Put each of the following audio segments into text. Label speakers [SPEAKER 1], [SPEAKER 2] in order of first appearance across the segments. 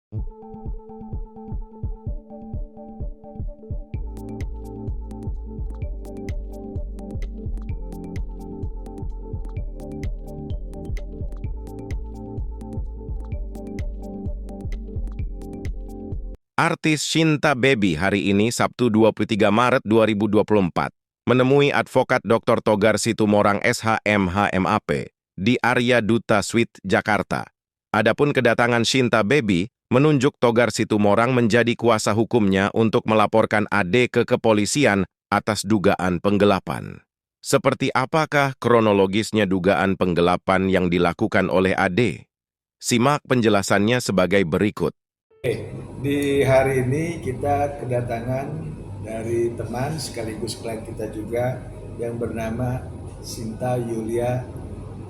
[SPEAKER 1] Artis Shinta Baby hari ini Sabtu 23 Maret 2024 menemui advokat Dr. Togar Situmorang SHMH-MAP di Arya Duta Suite, Jakarta. Adapun kedatangan Shinta Baby menunjuk Togar Situmorang menjadi kuasa hukumnya untuk melaporkan Ade ke kepolisian atas dugaan penggelapan. Seperti apakah kronologisnya dugaan penggelapan yang dilakukan oleh Ade? Simak penjelasannya sebagai berikut.
[SPEAKER 2] Di hari ini kita kedatangan dari teman sekaligus klien kita juga yang bernama Sinta Yulia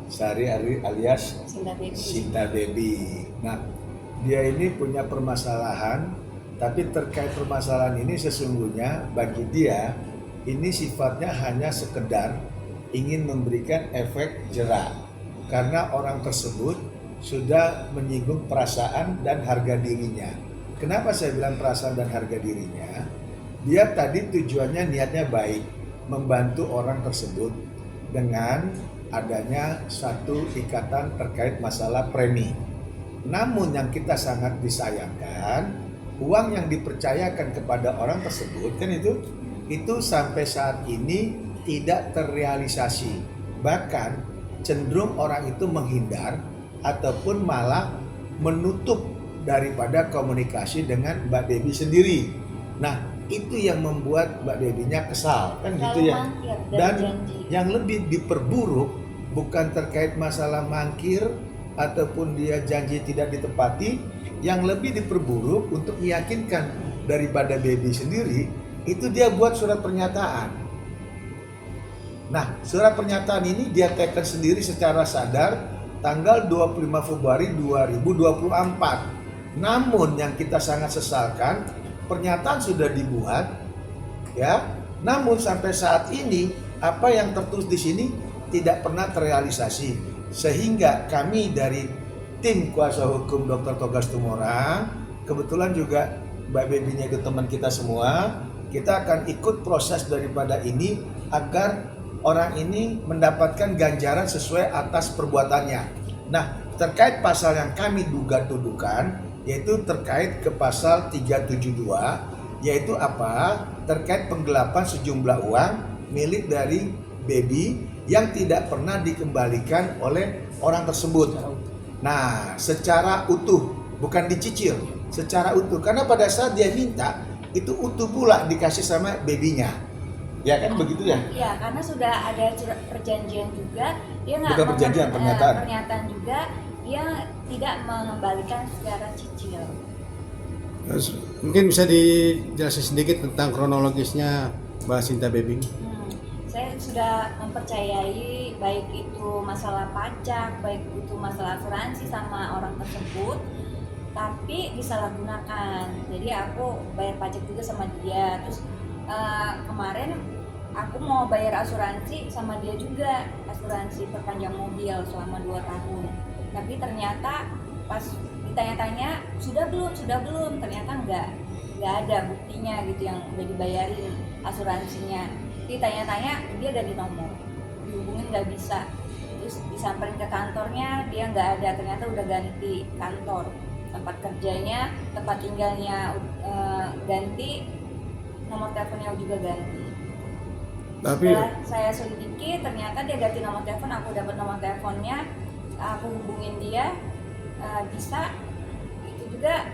[SPEAKER 2] Sari alias Shinta Baby. Nah, dia ini punya permasalahan, tapi terkait permasalahan ini sesungguhnya bagi dia ini sifatnya hanya sekedar ingin memberikan efek jera karena orang tersebut sudah menyinggung perasaan dan harga dirinya. Kenapa saya bilang perasaan dan harga dirinya? Dia tadi tujuannya niatnya baik, membantu orang tersebut dengan adanya satu ikatan terkait masalah premi. Namun yang kita sangat disayangkan, uang yang dipercayakan kepada orang tersebut kan itu sampai saat ini tidak terrealisasi. Bahkan cenderung orang itu menghindar ataupun malah menutup daripada komunikasi dengan Mbak Baby sendiri. Nah, itu yang membuat Mbak Baby-nya kesal, kan gitu ya. Dan yang lebih diperburuk bukan terkait masalah mangkir ataupun dia janji tidak ditepati, yang lebih diperburuk untuk meyakinkan daripada Baby sendiri, itu dia buat surat pernyataan. Nah, surat pernyataan ini dia tekan sendiri secara sadar tanggal 25 Februari 2024. Namun yang kita sangat sesalkan, pernyataan sudah dibuat ya. Namun sampai saat ini apa yang tertulis di sini tidak pernah terrealisasi. Sehingga kami dari tim kuasa hukum Dr. Togar Situmorang, kebetulan juga Mbak Baby-nya itu teman kita semua, kita akan ikut proses daripada ini agar orang ini mendapatkan ganjaran sesuai atas perbuatannya. Nah, terkait pasal yang kami tuduhkan, yaitu terkait ke pasal 372, yaitu apa? Terkait penggelapan sejumlah uang milik dari Baby yang tidak pernah dikembalikan oleh orang tersebut. Nah, secara utuh, bukan dicicil, secara utuh. Karena pada saat dia minta, itu utuh pula dikasih sama Baby-nya. Ya kan begitu ya?
[SPEAKER 3] Iya, karena sudah ada perjanjian juga, dia nggak
[SPEAKER 2] bukan perjanjian,
[SPEAKER 3] pernyataan juga, dia tidak mengembalikan secara cicil.
[SPEAKER 4] Mungkin bisa dijelasin sedikit tentang kronologisnya Mbak Shinta Baby?
[SPEAKER 3] Saya sudah mempercayai baik itu masalah pajak, baik itu masalah asuransi sama orang tersebut, tapi disalahgunakan. Jadi aku bayar pajak juga sama dia, terus kemarin aku mau bayar asuransi sama dia juga, asuransi perpanjang mobil selama 2 tahun. Tapi ternyata pas ditanya-tanya sudah belum, ternyata nggak ada buktinya gitu yang udah dibayarin asuransinya. Ditanya-tanya dia ada di nomor, dihubungin nggak bisa. Terus disamperin ke kantornya, dia nggak ada, ternyata udah ganti kantor, tempat kerjanya, tempat tinggalnya ganti, nomor teleponnya juga ganti.
[SPEAKER 4] Tapi
[SPEAKER 3] setelah saya selidiki, ternyata dia ganti nomor telepon, aku dapat nomor teleponnya, aku hubungin dia, bisa. Itu juga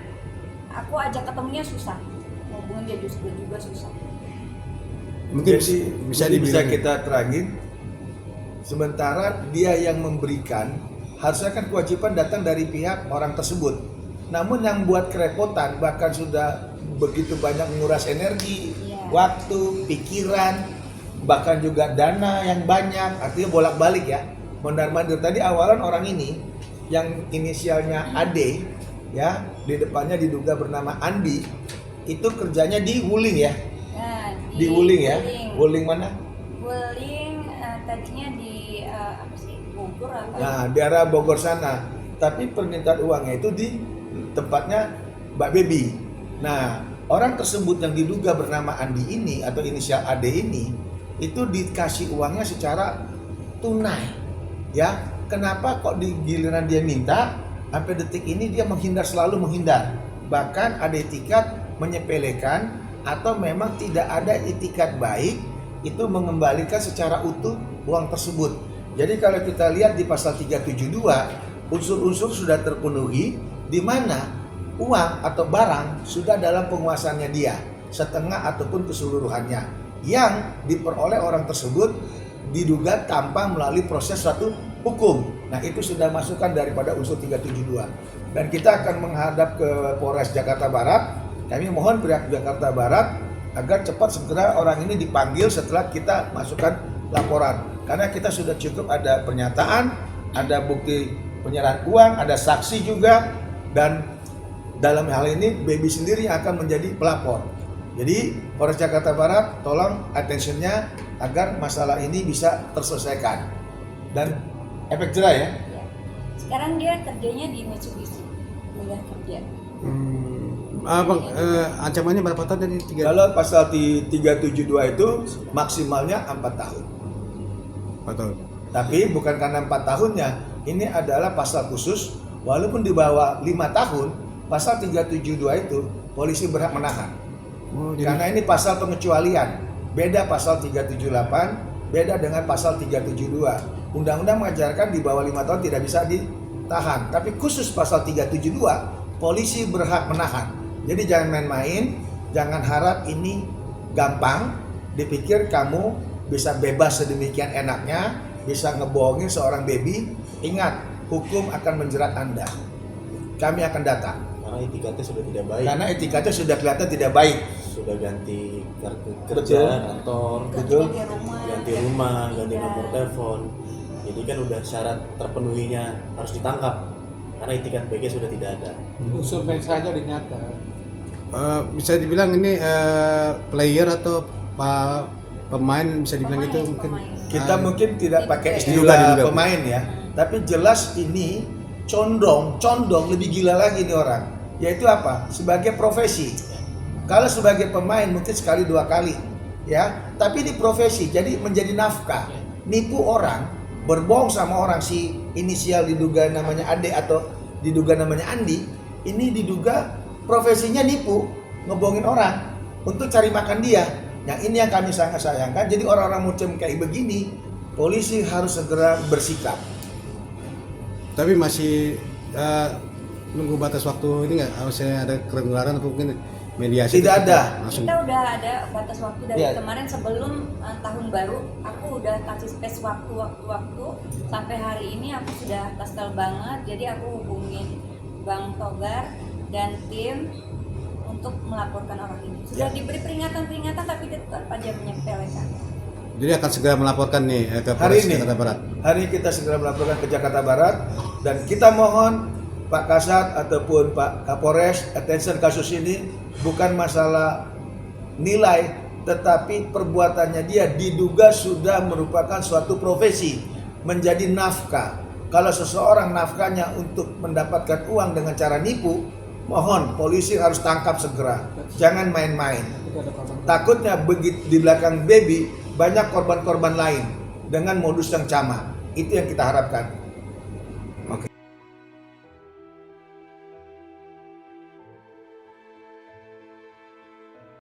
[SPEAKER 3] aku ajak ketemunya susah, hubungin dia juga susah.
[SPEAKER 4] mungkin
[SPEAKER 2] Jadi bisa kita terangin, sementara dia yang memberikan, harusnya kan kewajiban datang dari pihak orang tersebut. Namun yang buat kerepotan, bahkan sudah begitu banyak menguras energi, waktu, pikiran, bahkan juga dana yang banyak, artinya bolak-balik ya, mondar-mandir. Tadi awalan orang ini yang inisialnya Ade ya, di depannya diduga bernama Andi, itu kerjanya di Wuling ya.
[SPEAKER 3] Nah,
[SPEAKER 2] di Wuling ya. Wuling mana?
[SPEAKER 3] Wuling tadinya di apa sih, Bogor apa?
[SPEAKER 2] Nah, di arah Bogor sana. Tapi permintaan uangnya itu di tempatnya Mbak Baby. Nah, orang tersebut yang diduga bernama Andi ini atau inisial AD ini itu dikasih uangnya secara tunai. Ya, kenapa kok di giliran dia minta sampai detik ini dia selalu menghindar. Bahkan ada etikat menyepelekan atau memang tidak ada etikat baik itu mengembalikan secara utuh uang tersebut. Jadi kalau kita lihat di pasal 372, unsur-unsur sudah terpenuhi di mana uang atau barang sudah dalam penguasaannya dia, setengah ataupun keseluruhannya, yang diperoleh orang tersebut diduga tanpa melalui proses suatu hukum. Nah, itu sudah masukkan daripada unsur 372. Dan kita akan menghadap ke Polres Jakarta Barat. Kami mohon pihak Jakarta Barat agar cepat segera orang ini dipanggil setelah kita masukkan laporan. Karena kita sudah cukup ada pernyataan, ada bukti penyerahan uang, ada saksi juga, dan dalam hal ini Baby sendiri akan menjadi pelapor. Jadi Polres Jakarta Barat tolong attention-nya agar masalah ini bisa terselesaikan dan efek jerah ya.
[SPEAKER 3] Sekarang dia kerjanya di Mitsubishi, kuliah kerja.
[SPEAKER 4] Bang, ancamannya berapa tahun dari 3?
[SPEAKER 2] Kalau pasal 372 itu maksimalnya 4 tahun.
[SPEAKER 4] 4 tahun.
[SPEAKER 2] Tapi bukan karena 4 tahunnya, ini adalah pasal khusus. Walaupun di bawah 5 tahun, pasal 372 itu polisi berhak menahan.
[SPEAKER 4] Oh, jadi
[SPEAKER 2] Karena ini pasal pengecualian. Beda pasal 378, beda dengan pasal 372. Undang-undang mengajarkan di bawah 5 tahun tidak bisa ditahan. Tapi khusus pasal 372, polisi berhak menahan. Jadi jangan main-main, jangan harap ini gampang, dipikir kamu bisa bebas sedemikian enaknya, bisa ngebohongin seorang baby. Ingat, hukum akan menjerat Anda. Kami akan datang.
[SPEAKER 5] Karena etikatnya sudah tidak baik.
[SPEAKER 2] Karena etikatnya sudah kelihatan tidak baik.
[SPEAKER 5] Sudah ganti kartu
[SPEAKER 2] Betul.
[SPEAKER 5] kerja, kantor,
[SPEAKER 2] Betul.
[SPEAKER 5] ganti rumah, ganti nomor telepon. Jadi kan udah syarat terpenuhinya harus ditangkap. Karena etikat baiknya sudah tidak ada.
[SPEAKER 6] Unsur mensanya udah nyata.
[SPEAKER 4] bisa dibilang ini player atau pemain bisa dibilang
[SPEAKER 3] Pemain,
[SPEAKER 4] itu mungkin
[SPEAKER 3] pemain.
[SPEAKER 2] Kita mungkin tidak pakai
[SPEAKER 4] Diduga.
[SPEAKER 2] istilah pemain ya, tapi jelas ini condong lebih gila lagi nih orang. Yaitu apa? Sebagai profesi. Kalau sebagai pemain mungkin sekali 2 kali, ya. Tapi di profesi, jadi menjadi nafkah. Nipu orang, berbohong sama orang, si inisial diduga namanya Ade atau diduga namanya Andi, ini diduga profesinya nipu, ngebohongin orang untuk cari makan dia. Yang ini yang kami sangat sayangkan. Jadi orang-orang macam kayak begini, polisi harus segera bersikap.
[SPEAKER 4] tapi masih nunggu batas waktu ini nggak? Harusnya ada kelonggaran atau mungkin mediasi?
[SPEAKER 2] Tidak
[SPEAKER 4] itu
[SPEAKER 2] ada.
[SPEAKER 4] Langsung.
[SPEAKER 3] Kita udah ada batas waktu dari
[SPEAKER 2] Iya.
[SPEAKER 3] kemarin sebelum tahun baru. Aku udah kasih space waktu sampai hari ini aku sudah kesel banget. Jadi aku hubungin Bang Togar dan tim untuk melaporkan orang ini. Sudah
[SPEAKER 2] Ya.
[SPEAKER 3] diberi peringatan tapi tetap aja menyepelekan.
[SPEAKER 4] Jadi akan segera melaporkan nih ke
[SPEAKER 2] Hari
[SPEAKER 4] Polres
[SPEAKER 2] ini.
[SPEAKER 4] Jakarta Barat.
[SPEAKER 2] Hari ini kita segera melaporkan ke Jakarta Barat dan kita mohon Pak Kasat ataupun Pak Kapolres attention kasus ini bukan masalah nilai, tetapi perbuatannya dia diduga sudah merupakan suatu profesi, menjadi nafkah. Kalau seseorang nafkahnya untuk mendapatkan uang dengan cara nipu, mohon polisi harus tangkap segera. Jangan main-main.
[SPEAKER 6] Itu ada korban.
[SPEAKER 2] Takutnya begitu di belakang baby banyak korban-korban lain dengan modus yang sama. Itu yang kita harapkan.